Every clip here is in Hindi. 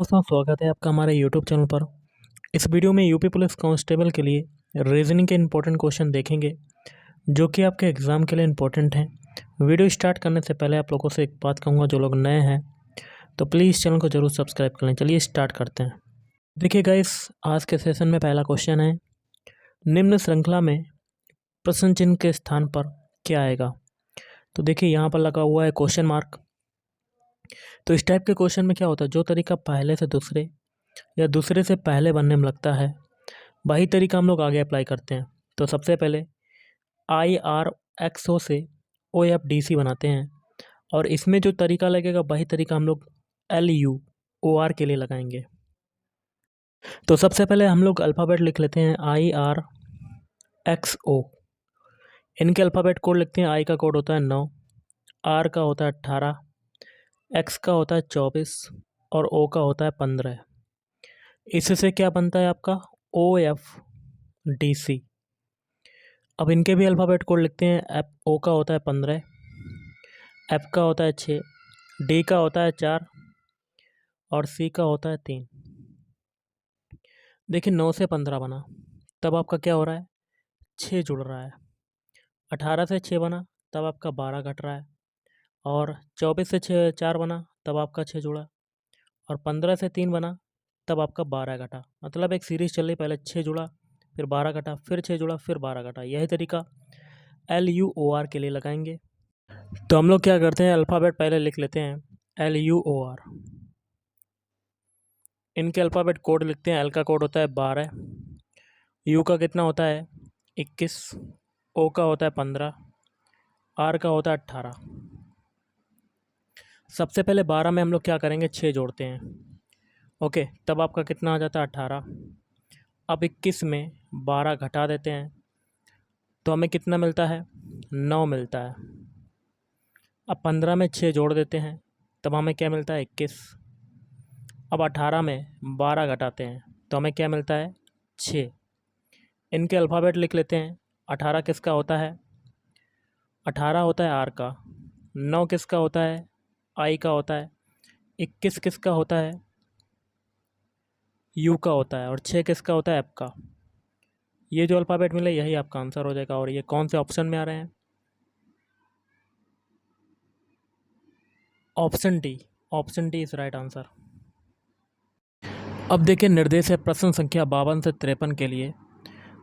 दोस्तों स्वागत है आपका हमारे यूट्यूब चैनल पर। इस वीडियो में यूपी पुलिस कांस्टेबल के लिए रीजनिंग के इंपॉर्टेंट क्वेश्चन देखेंगे जो कि आपके एग्ज़ाम के लिए इंपॉर्टेंट हैं। वीडियो स्टार्ट करने से पहले आप लोगों से एक बात कहूँगा, जो लोग नए हैं तो प्लीज़ चैनल को ज़रूर सब्सक्राइब कर लें। चलिए स्टार्ट करते हैं। देखिए गाइस, आज के सेशन में पहला क्वेश्चन है, निम्न श्रृंखला में प्रश्न चिन्ह के स्थान पर क्या आएगा। तो देखिए यहाँ पर लगा हुआ है क्वेश्चन मार्क। तो इस टाइप के क्वेश्चन में क्या होता है, जो तरीका पहले से दूसरे या दूसरे से पहले बनने में लगता है वही तरीका हम लोग आगे अप्लाई करते हैं। तो सबसे पहले IRXO से OFDC बनाते हैं और इसमें जो तरीका लगेगा वही तरीका हम लोग LUOR के लिए लगाएंगे। तो सबसे पहले हम लोग अल्फ़ाबेट लिख लेते हैं IRXO। इनके अल्फ़ाबेट कोड लिखते हैं। I का कोड होता है 9, R का होता है 18, X का होता है 24 और O का होता है 15। इससे क्या बनता है आपका OFDC। अब इनके भी अल्फ़ाबेट कोड लिखते हैं। O का होता है 15, F का होता है 6, D का होता है 4 और C का होता है 3। देखिए 9 से 15 बना, तब आपका क्या हो रहा है, 6 जुड़ रहा है। 18 से 6 बना, तब आपका 12 घट रहा है। और 24 से 4 बना, तब आपका 6 जुड़ा। और 15 से 3 बना, तब आपका 12 घटा। मतलब एक सीरीज़ चल रही, पहले 6 जुड़ा, फिर 12 घटा, फिर 6 जुड़ा, फिर 12 घटा। यही तरीका LUOR के लिए लगाएंगे। तो हम लोग क्या करते हैं, अल्फ़ाबेट पहले लिख लेते हैं LUOR। इनके अल्फ़ाबेट कोड लिखते हैं। L का कोड होता है 12, U का कितना होता है 21, O का होता है 15, R का होता है 18। सबसे पहले 12 में हम लोग क्या करेंगे, 6 जोड़ते हैं। ओके, तब आपका कितना आ जाता है 18। अब 21 में 12 घटा देते हैं तो हमें कितना मिलता है, 9 मिलता है। अब 15 में 6 जोड़ देते हैं, तब हमें क्या मिलता है 21। अब 18 में 12 घटाते हैं तो हमें क्या मिलता है 6। इनके अल्फ़ाबेट लिख लेते हैं। 18 किसका होता है, 18 होता है R का, 9 किसका होता है I का होता है, 21 किसका होता है U का होता है और 6 किसका होता है F का। ये जो अल्फ़ाबेट मिले यही आपका आंसर हो जाएगा। और ये कौन से ऑप्शन में आ रहे हैं, option D. Option D is right answer. अब देखिए, निर्देश है प्रश्न संख्या 52 से 53 के लिए।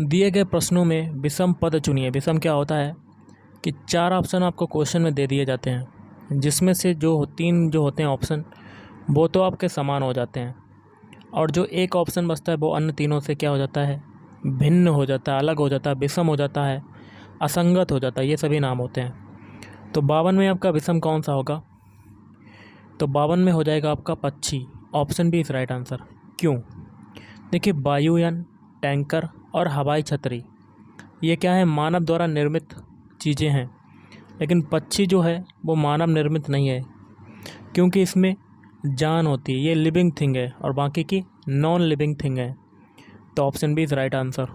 दिए गए प्रश्नों में विषम पद चुनिए। विषम क्या होता है कि 4 ऑप्शन आपको क्वेश्चन में दे दिए जाते हैं, जिसमें से जो 3 जो होते हैं ऑप्शन वो तो आपके समान हो जाते हैं, और जो एक ऑप्शन बचता है वो अन्य तीनों से क्या हो जाता है, भिन्न हो जाता है, अलग हो जाता है, विषम हो जाता है, असंगत हो जाता है। ये सभी नाम होते हैं। तो 52 में आपका विषम कौन सा होगा, तो 52 में हो जाएगा आपका पक्षी। Option B is right answer. क्यों, देखिए वायुयान, टैंकर और हवाई छतरी ये क्या है, मानव द्वारा निर्मित चीज़ें हैं, लेकिन पक्षी जो है वो मानव निर्मित नहीं है, क्योंकि इसमें जान होती है, ये लिविंग थिंग है, और बाकी की नॉन लिविंग थिंग है। तो option B is right answer.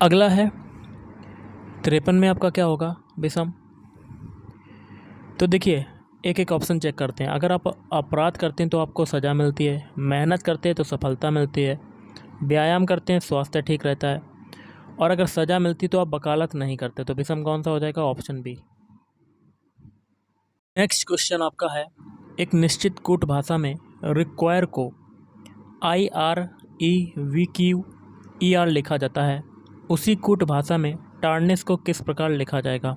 अगला है 53 में आपका क्या होगा, विषम। तो देखिए एक एक ऑप्शन चेक करते हैं। अगर आप अपराध करते हैं तो आपको सज़ा मिलती है, मेहनत करते हैं तो सफलता मिलती है, व्यायाम करते हैं स्वास्थ्य ठीक रहता है, और अगर सज़ा मिलती तो आप वकालत नहीं करते। तो विषम कौन सा हो जाएगा, ऑप्शन बी। नेक्स्ट क्वेश्चन आपका है, एक निश्चित कूट भाषा में रिक्वायर को IREVQER लिखा जाता है, उसी कूट भाषा में टार्निस को किस प्रकार लिखा जाएगा।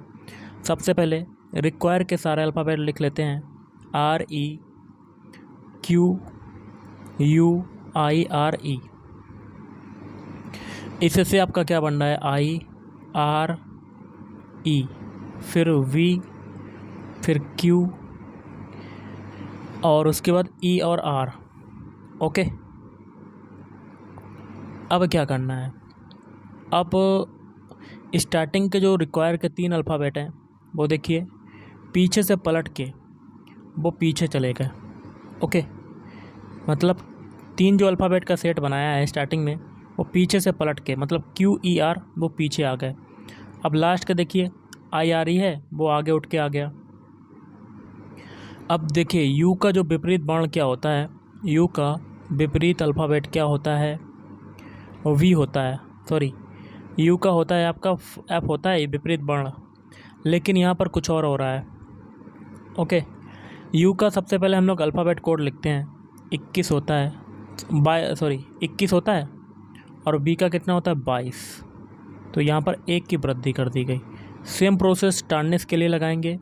सबसे पहले रिक्वायर के सारे अल्फ़ाबेट लिख लेते हैं। REQUIRE। इससे आपका क्या बन रहा है, IRE, फिर V, फिर Q, और उसके बाद E और R। ओके, अब क्या करना है, अब स्टार्टिंग के जो रिक्वायर के 3 अल्फ़ाबेट हैं वो देखिए पीछे से पलट के वो पीछे चले गए। ओके, मतलब 3 जो अल्फ़ाबेट का सेट बनाया है स्टार्टिंग में वो पीछे से पलट के, मतलब QER वो पीछे आ गए। अब लास्ट का देखिए IRE है वो आगे उठ के आ गया। अब देखिए U का जो विपरीत वर्ण क्या होता है, यू का विपरीत अल्फ़ाबेट क्या होता है? वी होता है, सॉरी, यू का होता है आपका एफ होता है विपरीत वर्ण, लेकिन यहाँ पर कुछ और हो रहा है। ओके, यू का सबसे पहले हम लोग अल्फ़ाबेट कोड लिखते हैं, 21 होता है, 21 होता है, और बी का कितना होता है 22। तो यहाँ पर एक की वृद्धि कर दी गई। सेम प्रोसेस टार्निस के लिए लगाएंगे,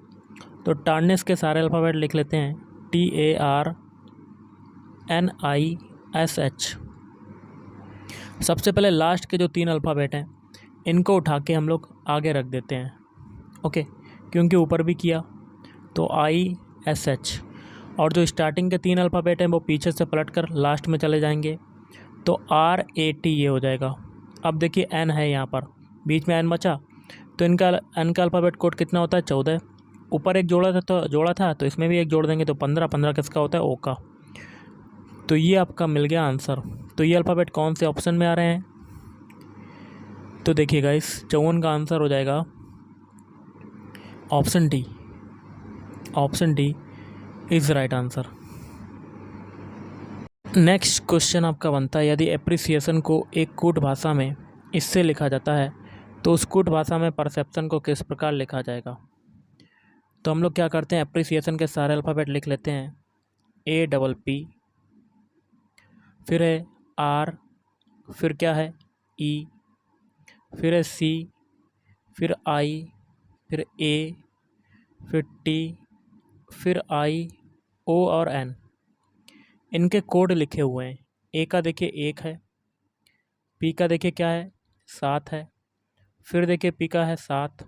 तो टार्निस के सारे अल्फ़ाबेट लिख लेते हैं, TARNISH। सबसे पहले लास्ट के जो 3 अल्फ़ाबेट हैं इनको उठा के हम लोग आगे रख देते हैं। ओके, क्योंकि ऊपर भी किया तो ISH, और जो स्टार्टिंग के 3 अल्फ़ाबेट हैं वो पीछे से पलट कर लास्ट में चले जाएंगे, तो RAT ये हो जाएगा। अब देखिए N है यहाँ पर, बीच में N बचा, तो इनका N का अल्फ़ाबेट कोड कितना होता है 14। ऊपर एक जोड़ा था तो इसमें भी एक जोड़ देंगे, तो 15 किसका होता है O का। तो ये आपका मिल गया आंसर। तो ये अल्फ़ाबेट कौन से ऑप्शन में आ रहे हैं? तो देखिए गाइस, 54 का आंसर हो जाएगा option D. Option D is right answer. Next question आपका बनता है, यदि एप्रिसिएशन को एक कूट भाषा में इससे लिखा जाता है तो उस कूट भाषा में परसेप्शन को किस प्रकार लिखा जाएगा? तो हम लोग क्या करते हैं, एप्रिसिएशन के सारे अल्फ़ाबेट लिख लेते हैं, APP, फिर है R, फिर क्या है E, फिर है C, फिर I, फिर A, फिर T, फिर I, O और N। इनके कोड लिखे हुए हैं। A का देखिए 1 है, P का देखिए क्या है 7 है, फिर देखिए P का है 7,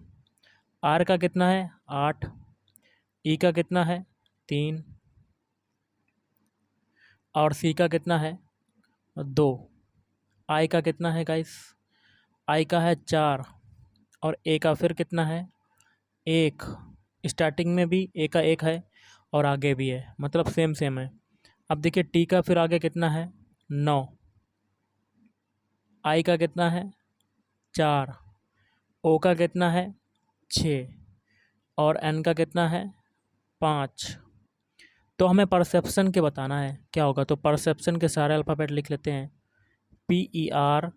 R का कितना है 8, E का कितना है 3, और C का कितना है 2, I का कितना है गाइस, I का है 4, और A का फिर कितना है 1। स्टार्टिंग में भी A का 1 है और आगे भी है, मतलब सेम है। अब देखिए T का फिर आगे कितना है 9, I का कितना है 4, O का कितना है 6, और N का कितना है 5। तो हमें परसेप्शन के बताना है क्या होगा, तो परसेप्शन के सारे अल्फ़ाबेट लिख लेते हैं, PERCEPTION।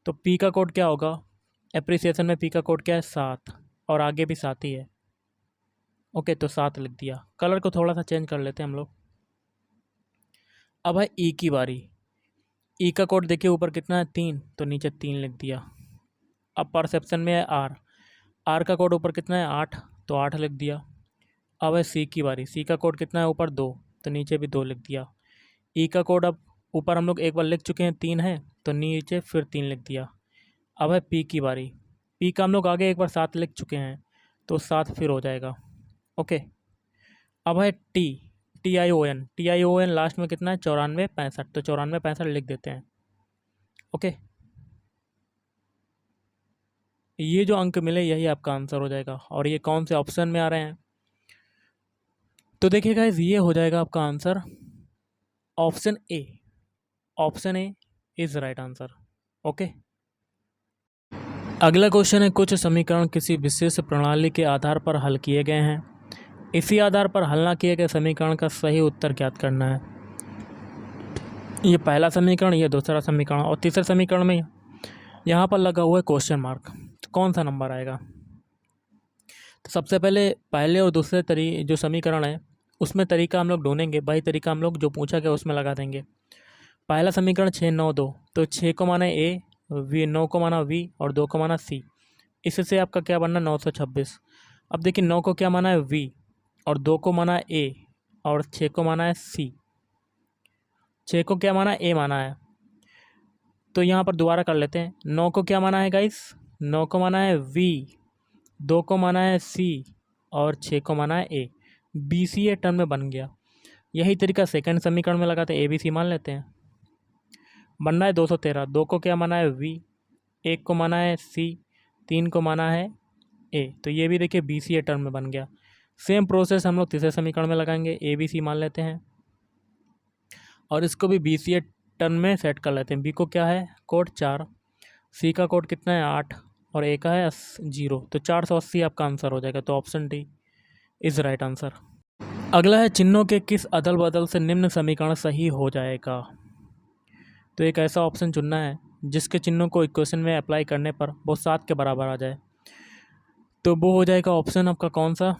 तो P का कोड क्या होगा, एप्रिसिएशन में P का कोड क्या है 7, और आगे भी 7 ही है। ओके, तो 7 लिख दिया। कलर को थोड़ा सा चेंज कर लेते हैं हम लोग। अब है E की बारी। E का कोड देखिए ऊपर कितना है 3, तो नीचे 3 लिख दिया। अब परसेप्शन में है R का कोड ऊपर कितना है 8, तो 8 लिख दिया। अब है C की बारी। C का कोड कितना है ऊपर 2, तो नीचे भी 2 लिख दिया। E का कोड अब ऊपर हम लोग एक बार लिख चुके हैं 3 है, तो नीचे फिर 3 लिख दिया। अब है P की बारी। P का हम लोग आगे एक बार 7 लिख चुके हैं, तो 7 फिर हो जाएगा। ओके, अब है TION लास्ट में कितना है 94 65, तो 94 65 लिख देते हैं। ओके, ये जो अंक मिले यही आपका आंसर हो जाएगा। और ये कौन से ऑप्शन में आ रहे हैं, तो देखिए गाइस, ये हो जाएगा आपका answer option A. Option A is right answer. Okay, अगला क्वेश्चन है, कुछ समीकरण किसी विशेष प्रणाली के आधार पर हल किए गए हैं, इसी आधार पर हल न किए गए समीकरण का सही उत्तर ज्ञात करना है। ये पहला समीकरण, ये दूसरा समीकरण, और तीसरे समीकरण में यहाँ पर लगा हुआ है क्वेश्चन मार्क, तो कौन सा नंबर आएगा? तो सबसे पहले और दूसरे जो समीकरण है उसमें तरीका हम लोग ढूंढेंगे, वही तरीका हम लोग जो पूछा गया उसमें लगा देंगे। पहला समीकरण 6 9 2, तो 6 को माना A, 9 को माना V, और 2 को माना C। इससे आपका क्या बनना 926। अब देखिए 9 को क्या माना है V, और 2 को माना है A, और 6 को माना है C। 6 को क्या माना है A माना है, तो यहाँ पर दोबारा कर लेते हैं। 9 को क्या माना है गाइस, 9 को माना है V, 2 को माना है C, और 6 को माना है A। BCA टर्म में बन गया। यही तरीका सेकंड समीकरण में लगाते हैं, ABC मान लेते हैं। बनना है 213। 2 को क्या माना है V, 1 को माना है C, 3 को माना है A, तो ये भी देखिए BCA टर्म में बन गया। सेम प्रोसेस हम लोग तीसरे समीकरण में लगाएंगे, ABC मान लेते हैं, और इसको भी BCA टर्म में सेट कर लेते हैं। B को क्या है कोड 4, C का कोड कितना है 8, और ए का है 0, तो 480 आपका आंसर हो जाएगा। तो option D is right answer. अगला है चिन्हों के किस अदल बदल से निम्न समीकरण सही हो जाएगा। तो एक ऐसा ऑप्शन चुनना है जिसके चिन्हों को इक्वेशन में अप्लाई करने पर वो 7 के बराबर आ जाए। तो वो हो जाएगा ऑप्शन आपका कौन सा,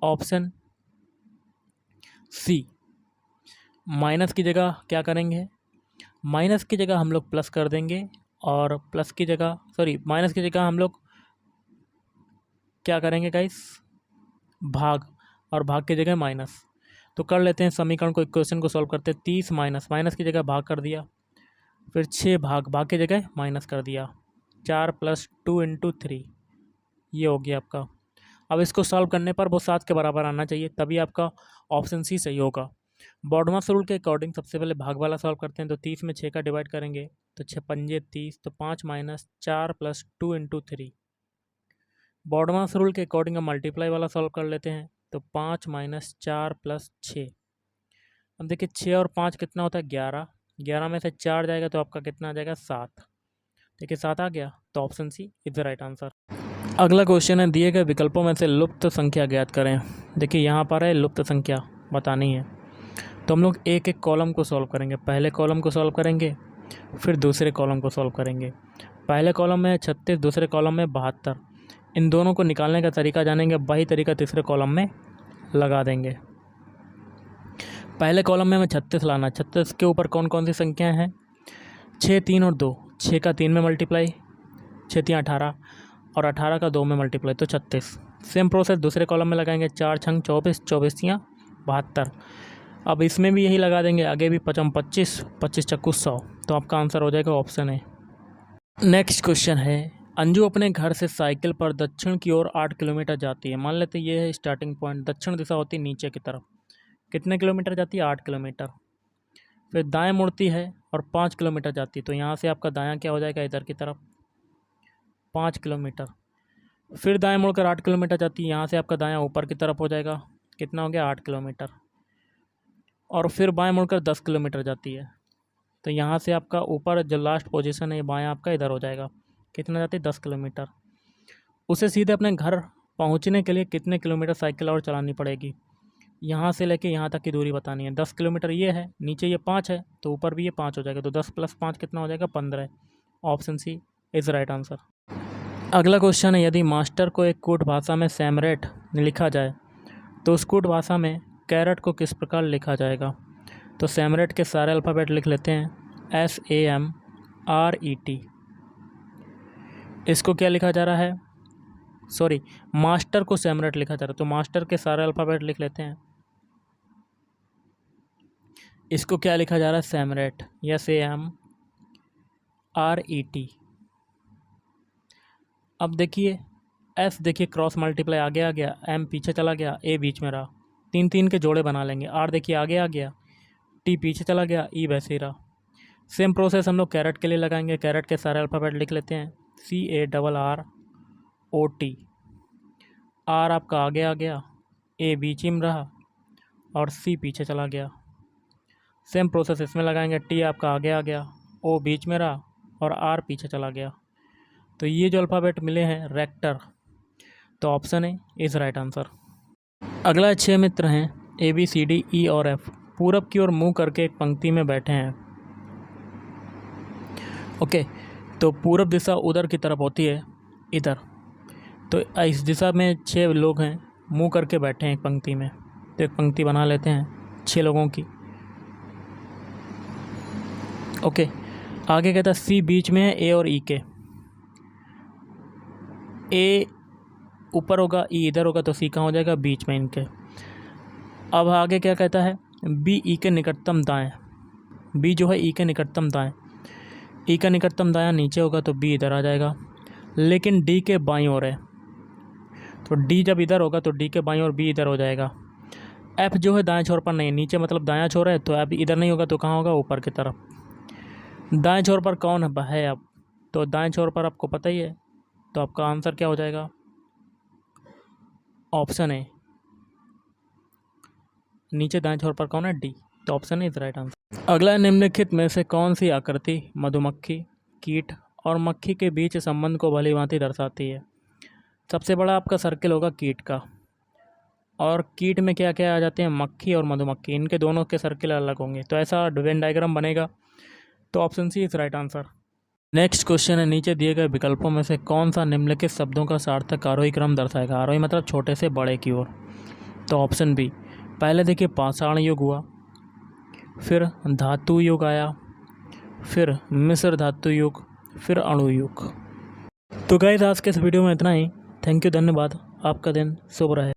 ऑप्शन सी। माइनस की जगह क्या करेंगे, माइनस की जगह हम लोग प्लस कर देंगे, और प्लस की जगह माइनस की जगह हम लोग क्या करेंगे गाइस, भाग, और भाग की जगह माइनस। तो कर लेते हैं समीकरण को, इक्वेशन को सॉल्व करते हैं। 30 माइनस की जगह भाग कर दिया, फिर 6 भाग की जगह माइनस कर दिया, 4 + 2 × 3, ये हो गया आपका। अब इसको सॉल्व करने पर वो 7 के बराबर आना चाहिए, तभी आपका ऑप्शन सी सही होगा। बॉडमास रूल के अकॉर्डिंग सबसे पहले भाग वाला सॉल्व करते हैं। तो 30 में 6 का डिवाइड करेंगे, तो 6 पंजे 30, तो 5 - 4 + 2 × 3। बॉडमास रूल के अकॉर्डिंग हम मल्टीप्लाई वाला सॉल्व कर लेते हैं। तो 5 - 4 + 6। अब देखिए 6 और 5 कितना होता है, 11। 11 में से 4 जाएगा तो आपका कितना आ जाएगा, 7। देखिए 7 आ गया, तो option C is the right answer. अगला क्वेश्चन है, दिए गए विकल्पों में से लुप्त संख्या ज्ञात करें। देखिए यहाँ पर है लुप्त संख्या बतानी है, तो हम लोग एक एक कॉलम को सॉल्व करेंगे। पहले कॉलम को सॉल्व करेंगे, फिर दूसरे कॉलम को सॉल्व करेंगे। पहले कॉलम में 36, दूसरे कॉलम में 72। इन दोनों को निकालने का तरीका जानेंगे, वही तरीका तीसरे कॉलम में लगा देंगे। पहले कॉलम में हमें 36 लाना। 36 के ऊपर कौन कौन सी संख्याएं हैं, 6, 3 और 2। 6 का 3 में मल्टीप्लाई, 6 3 18, और 18 का 2 में मल्टीप्लाई, तो 36। सेम प्रोसेस दूसरे कॉलम में लगाएंगे। 4 छंग 24, 24 या 72। अब इसमें भी यही लगा देंगे, आगे भी 5 25, 25 चक्कू 100। तो आपका आंसर हो जाएगा ऑप्शन ए। नेक्स्ट क्वेश्चन है, अंजू अपने घर से साइकिल पर दक्षिण की ओर 8 किलोमीटर जाती है। मान लेते ये है स्टार्टिंग पॉइंट, दक्षिण दिशा होती है नीचे की तरफ। कितने किलोमीटर जाती है, 8 किलोमीटर। फिर दाएं मुड़ती है और 5 किलोमीटर जाती है। तो यहाँ से आपका दायां क्या हो जाएगा, इधर की तरफ 5 किलोमीटर। फिर दाएं मुड़कर 8 किलोमीटर जाती है, यहाँ से आपका दायां ऊपर की तरफ हो जाएगा, कितना हो गया, 8 किलोमीटर। और फिर बाएं मुड़कर 10 किलोमीटर जाती है, तो यहाँ से आपका ऊपर जो लास्ट पोजीशन है बायां आपका इधर हो जाएगा, कितना जाती है, 10 किलोमीटर। उसे सीधे अपने घर पहुँचने के लिए कितने किलोमीटर साइकिल और चलानी पड़ेगी, यहाँ से लेके यहाँ तक की दूरी बतानी है। 10 किलोमीटर ये है, नीचे ये 5 है, तो ऊपर भी ये 5 हो जाएगा। तो 10 + 5 कितना हो जाएगा, 15। Option C is right answer. अगला क्वेश्चन है, यदि मास्टर को एक कूट भाषा में सैमरेट लिखा जाए तो उस कूट भाषा में कैरेट को किस प्रकार लिखा जाएगा। तो सैमरेट के सारे अल्फ़ाबेट लिख लेते हैं, SAMRET। इसको क्या लिखा जा रहा है, मास्टर को सैमरेट लिखा जा रहा है, तो मास्टर के सारे अल्फ़ाबेट लिख लेते हैं। इसको क्या लिखा जा रहा है, सैमरेट, SAMRET। अब देखिए S देखिए क्रॉस मल्टीप्लाई आगे आ गया, M पीछे चला गया, A बीच में रहा, 3 3 के जोड़े बना लेंगे। R देखिए आगे आ गया, T पीछे चला गया, E वैसे ही रहा। सेम प्रोसेस हम लोग कैरेट के लिए लगाएंगे। कैरेट के सारे अल्फ़ाबेट लिख लेते हैं, CARROT। R आपका आगे आ गया, A बीच में रहा, और C पीछे चला गया। सेम प्रोसेस इसमें लगाएंगे, T आपका आगे आ गया, O बीच में रहा, और R पीछे चला गया। तो ये जो अल्फ़ाबेट मिले हैं रेक्टर, तो option A is right answer. अगला 6 मित्र हैं, ABCDE और F, पूरब की ओर मुँह करके एक पंक्ति में बैठे हैं। ओके, तो पूरब दिशा उधर की तरफ होती है, इधर। तो इस दिशा में 6 लोग हैं, मुँह करके बैठे हैं एक पंक्ति में। तो एक पंक्ति बना लेते हैं 6 लोगों की। ओके, आगे कहता है C बीच में है A और E के। A ऊपर होगा, E इधर होगा, तो C कहाँ हो जाएगा, बीच में इनके। अब आगे क्या कहता है, B E के निकटतम दाएं। B जो है E के निकटतम दाएं, E का निकटतम दायां नीचे होगा, तो B इधर आ जाएगा। लेकिन D के बाईं ओर है, तो D जब इधर होगा तो D के बाईं ओर B इधर हो जाएगा। F जो है दाएं छोर पर नहीं, नीचे मतलब दायां छोर है, तो अब इधर नहीं होगा, तो कहाँ होगा, ऊपर की तरफ। दाएं छोर पर कौन है अब, तो दाएं छोर पर आपको पता ही है, तो आपका आंसर क्या हो जाएगा, ऑप्शन ए। नीचे दाएं छोर पर कौन है, D, तो ऑप्शन इज राइट आंसर। अगला, निम्नलिखित में से कौन सी आकृति मधुमक्खी, कीट और मक्खी के बीच संबंध को भली भांति दर्शाती है। सबसे बड़ा आपका सर्किल होगा कीट का, और कीट में क्या क्या आ जाते हैं, मक्खी और मधुमक्खी, इनके दोनों के सर्किल अलग होंगे। तो ऐसा वेन डायग्राम बनेगा। तो option C is right answer. Next question है, नीचे दिए गए विकल्पों में से कौन सा निम्नलिखित शब्दों का सार्थक आरोही क्रम दर्शाएगा। आरोही मतलब छोटे से बड़े की ओर। तो ऑप्शन बी, पहले देखिए पाषाण युग हुआ, फिर धातु युग आया, फिर मिस्र धातु युग, फिर अणु युग। तो गाइस आज के इस वीडियो में इतना ही। थैंक यू, धन्यवाद। आपका दिन शुभ रहे।